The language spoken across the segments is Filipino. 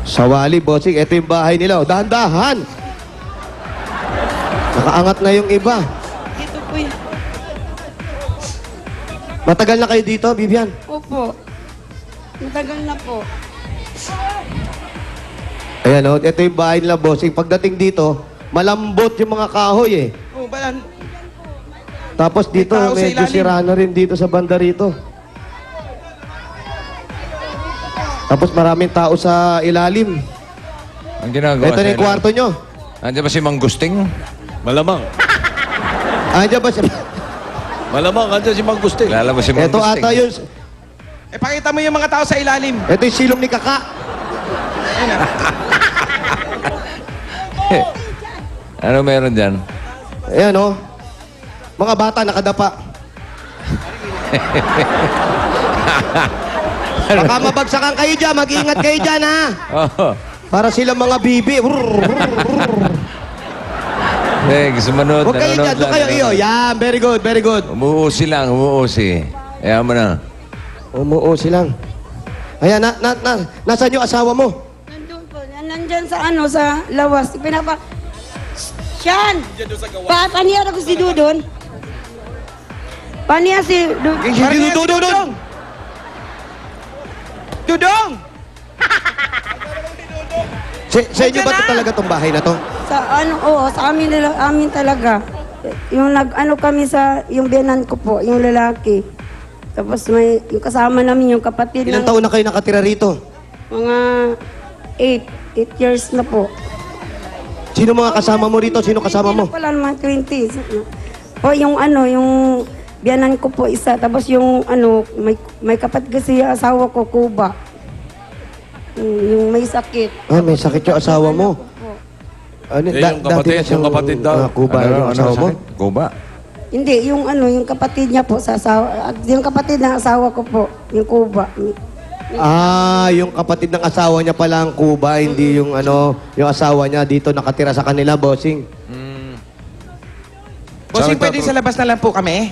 Sawali, bossing. Ito yung bahay nila. Oh. Dahan-dahan. Nakaangat na yung iba. Dito po yan. Matagal na kayo dito, Vivian? Opo. Matagal na po. Ayan, oh. Ito yung bahay nila, bossing. Pagdating dito, malambot yung mga kahoy, eh. Oh, balan. Tapos dito, tao sa medyo ilalim. sira na rin dito sa banda rito. Tapos maraming tao sa ilalim. Ang ginagawa Ito na yung kwarto nyo. Andiyan ba si Mang Gusting? Malamang. Andiyan ba siya? Malamang, andyan si Mang Gusting. Kilala mo si Mang Ito Gusting? ata yun. Pakita mo yung mga tao sa ilalim. Ito yung silong ni Kaka. Ano meron dyan? Ayan, oh. Mga bata nakadapa. Baka mabagsakan kayo dyan. Mag-iingat kayo dyan, ha? Oh. Para silang mga bibi. Gusto manood. Huwag kayo dyan. Doon kayo. Iyo. Yan. Very good. Very good. Umuusi lang, umuusi. Ayaw mo na. Umuusi lang. Ayan, nasaan yung asawa mo? Nandun po. Nandyan sa ano, sa lawas. Siyan! Paniya ako si Dudon. Paniya si Dudon. Hindi Dudong. Dudong! Sa inyo ba ito talaga itong bahay na to? Sa ano, oo, sa amin talaga. Yung nag-ano kami sa, yung biyanan ko po, yung lalaki. Tapos may, yung kasama namin, yung kapatid Ilang ng taon na kayo nakatira rito? mga 8 years na po. Sino mga kasama mo rito? Sino kasama mo? Pala naman 20. O yung ano, yung biyanan ko po isa. Tapos yung ano, may kapatid kasi yung asawa ko, Kuba. Yung may sakit. Ah, may sakit yung asawa mo. Ano, yung kapatid, yung kapatid daw. Kuba, yung asawa mo? sakit? Kuba. Hindi, yung ano, yung kapatid niya po sa asawa. Yung kapatid ng asawa ko po, yung Kuba. Ah, yung kapatid ng asawa niya pala ang Kuba, hindi yung ano, yung asawa niya dito nakatira sa kanila, bossing. Bossing, Saan pwede ito? sa labas na lang po kami.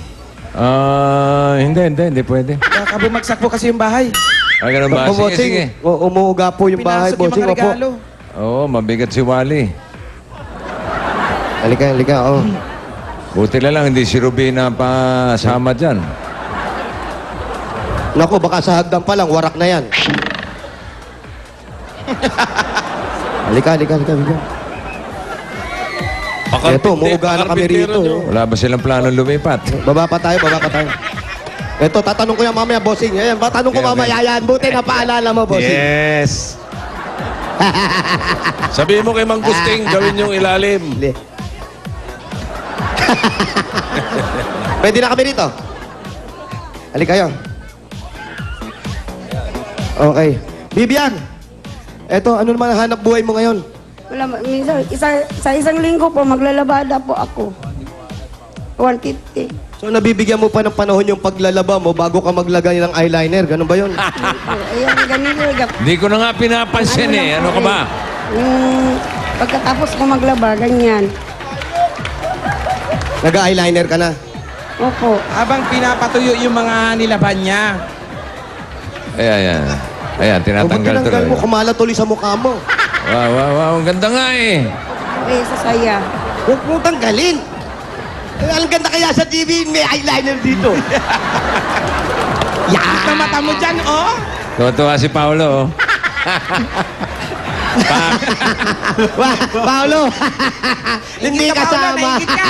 Hindi pwede. Baka bumagsak po kasi yung bahay. Ganun ba? Opo, Sige, sige. Umuuga po yung bahay, Pinasok yung bossing. mga Opo. regalo. Oo, mabigat si Wally. Halika, oh. Buti na lang, hindi si Rubina pa sama dyan. Naku, baka sa hagdan pa lang, warak na yan. Halika. Eto, umuuga na kami rito. Wala ba silang planong lumipat? Baba pa tayo. Eto, tatanong ko yan mamaya, bossing. Ayan, tatanong ko Okay, okay. mamaya yan. Buti na paalala mo, bossing. Yes. Sabihin mo kay Mang Gusting, gawin yung ilalim. Hindi. Pwede na kami rito. Halika kayo. Okay. Bibian, eto, ano naman ang hanap buhay mo ngayon? Wala, minsan, sa isang linggo po, maglalabada po ako. 150. So, nabibigyan mo pa ng panahon yung paglalaba mo bago ka maglagay ng eyeliner. Ganun ba yun? Ayan, ganito. Hindi ko na nga pinapansin eh. Ano ka ba? Pagkatapos ko maglaba, ganyan. Nag-eyeliner ka na. Opo. Habang pinapatuyo yung mga nilaban niya. Ayan. Ayan, Huwag tinatanggal tinanggal mo, tuloy. kumalat tuloy sa mukha mo. Wow. Ang ganda nga eh. Sa saya. Huwag mong tanggalin. Ang ganda kaya sa TV, may eyeliner dito. Na mata mo dyan, oh! Tuwa si Paolo. Oh. Paolo, hindi Ingit ka, Paolo, kasama. naingit ka.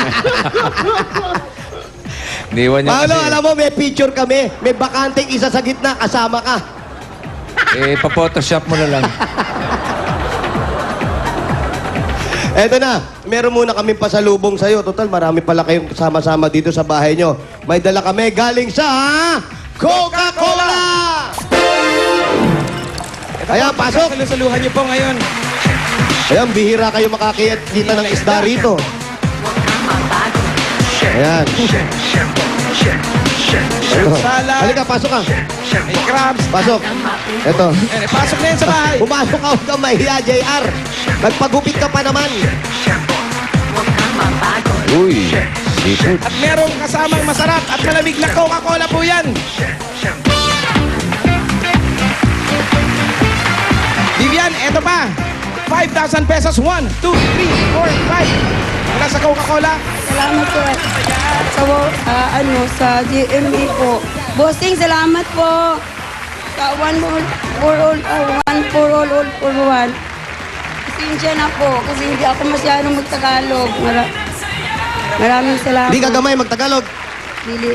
Niwan niya Paolo, kasi. alam mo, may picture kami. May bakanteng isa sa gitna, kasama ka. Pa-photoshop mo na lang. Eto na, meron muna kaming pasalubong sa'yo. Total, marami pala kayong sama-sama dito sa bahay nyo. May dala kami galing sa Coca-Cola! Ayan, pasok! Salusaluhan niyo po ngayon. Ayan, bihira kayo makakita ng isda rito. Ayan. Eto. Salad. Halika, pasok ka. May crabs. Pasok. Eto. Pasok na yan sa bahay. Pumasok ka, huwag kang mahiya, JR. Nagpagupit ka pa naman. Uy, seafood. At merong kasamang masarap at malamig na Coca-Cola po yan. 5,000 pesos. 1, 2, 3, 4, 5. Mula sa Coca-Cola. Salamat po sa, sa GMA po. Bossing, salamat po. Sa one for all. Pasensya na po kasi hindi ako masyadong magtagalog. Maraming salamat. Di gagamay magtagalog. Dili.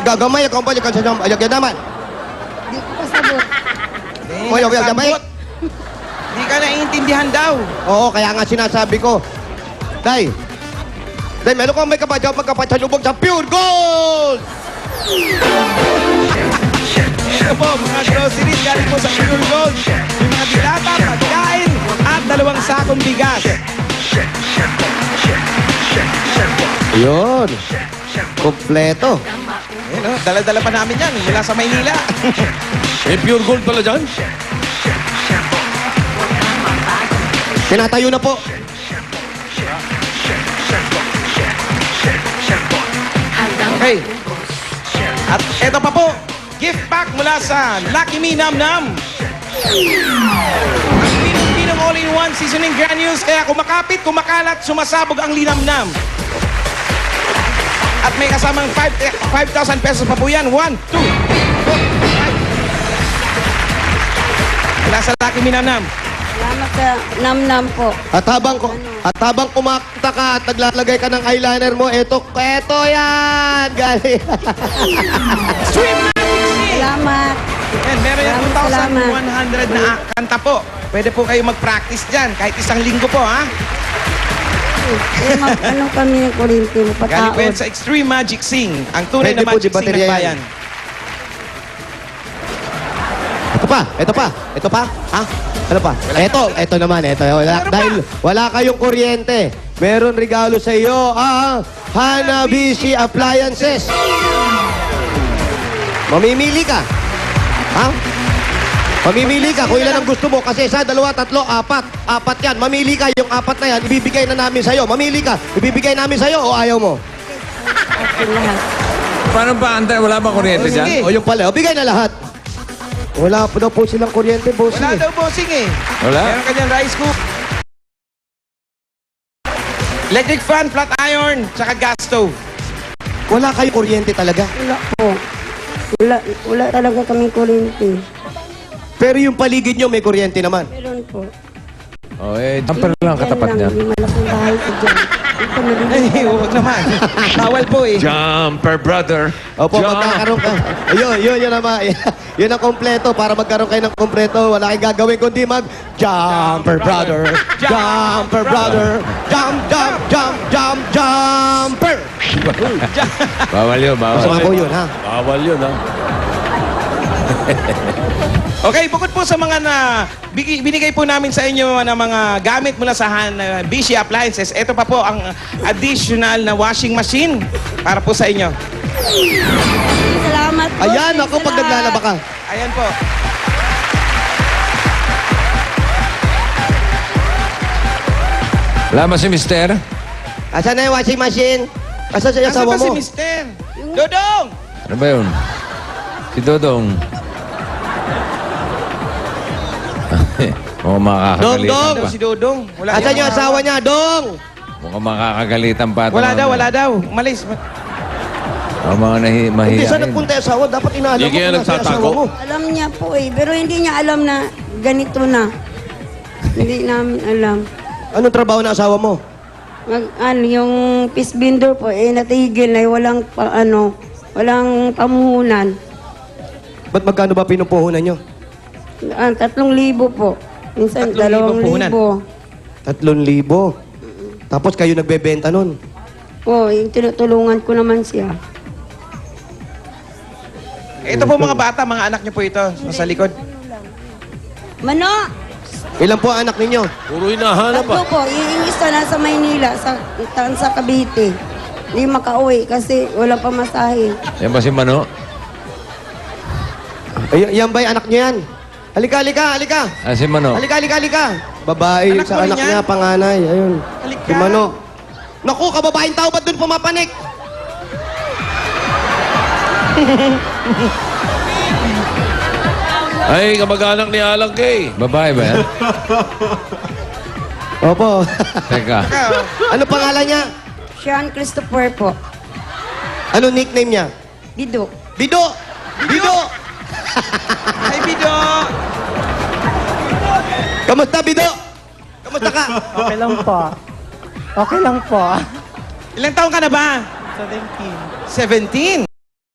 Gagamay ako pa yung ayag naman. Di ko pasabot. Oy, gamay. Di ka naiintindihan daw. Oo, kaya nga sinasabi ko. Day, meron kang may magkapatsalubog sa Pure Gold! Ito po, mga groceries galing po sa Pure Gold. Yung mga dilata, pagkain, at 2 sakong bigas. Yun. Kompleto. Ayun, oh, dala-dala pa namin yan mula sa Maynila. May pure gold pala dyan. Tinatayo na po. Okay. At ito pa po, gift pack mula sa Lucky Me Nam Nam. Ang pinong all-in-one seasoning granules, kaya kumakapit, kumakalat, sumasabog ang linamnam. At may kasamang 5,000 pesos pa po yan. 1, 2, 3, 4, 5. Mula sa Lucky Me Nam Nam. Salamat sa nam-nam po. At habang kumakta ka at naglalagay ka ng eyeliner mo, eto yan! Galing. Salamat. Yan, meron yung Maraming 2,100 na kanta po. Pwede po kayo mag-practice dyan, kahit 1 linggo po, ha? Ano kami ng kurinti mo, Galing po yan pataod. sa Extreme Magic Sing. Ang tunay Pwede na po, Magic di Sing baterya ng yan. bayan. Ito pa. Ha? Ano pa? Ito naman. Dahil wala kayong kuryente, meron regalo sa iyo ang Hanabishi Appliances. Mamimili ka. Ha? Mamimili ka kung ilan ang gusto mo kasi 1, 2, 3, 4. 4 yan. Mamili ka yung 4 na yan, ibibigay na namin sa iyo. Mamili ka, ibibigay namin sa iyo o ayaw mo? Okay lahat. Paano ba, Antay? Wala ba kuryente Sige. dyan? O yung pala, o bigay na lahat. Wala pa daw po silang kuryente, boss. Wala daw bossing eh. Wala? Meron ka dyan rice cook. Electric fan, flat iron, tsaka gas stove. Wala kayong kuryente talaga. Wala po. Wala talaga kaming kurinti. Pero yung paligid nyo may kuryente naman. Meron po. Oh, jumper lang katapat niya. Hindi malaking bahay ko dyan. Ito Ay, huwag naman. Bawal po eh. Jumper, brother. Opo, magkakaroon ka. Yun naman. Yun ang kompleto. Para magkaroon kayo ng kompleto, wala kayong gagawin kundi jumper brother. Jumper brother. Jumper. Bawal yun, bawal. Masama po yun, ha? Bawal yun, ha? Okay, bukod po sa mga binigay po namin sa inyo na mga gamit mula sa Hanabishi Appliances, ito pa po ang additional na washing machine para po sa inyo. Salamat po. Ayan, ako pag naglalaba ka. Ayan po. Wala ba si Mister? Asan na yung washing machine? Asan sa Nasaan asawa ba si mo? Mister? Dodong! Ano ba yun? Si Dodong. Mukhang makakagalitan Dong! pa. Si Dodong. Wala Asan yan. yung asawa niya? Dong! Mukhang makakagalitan pa. Wala daw. Umalis. Ang mga Hindi, saan mahihain. nagpunta yung asawa? Dapat inaalam Hindi mo kaya kung nasa yung nagtatago? asawa mo. Alam niya po eh. Pero hindi niya alam na ganito na. Hindi namin alam. Anong trabaho na asawa mo? Yung fish vendor po, natigil na walang walang pamuhunan. Ba't magkano ba pinupuhunan nyo? 3,000 po. Minsan 3,000 puhunan. 2,000. 3,000. Tapos kayo nagbebenta nun. Yung tinutulungan ko naman siya. Ito po mga bata, mga anak niyo po ito. Nasa likod. Mano! Ilan po ang anak ninyo? Puro hinahanap, Tatlo po, yung isa nasa Maynila, sa Cavite. Hindi makauwi kasi wala pa masahe. Yan ba si Mano? Yan ba yung anak niyo yan? Halika. Ah, si Mano. Halika. Babae Anak sa mo rin anak yan? niya, panganay. Ayun. Halika. Si Mano. Naku, kababaeng tao, ba't doon pumapanik? Ay, kamag-anak ni Alang Kay. Babae ba yan? Opo. Teka. Ano pangalan niya? Sean Christopher po. Ano nickname niya? Dido. Bido! Bido! Hi, Bido! Kamusta, Bido? Kamusta ka? Okay lang po. Okay lang po. Ilang taon ka na ba? 17. 17.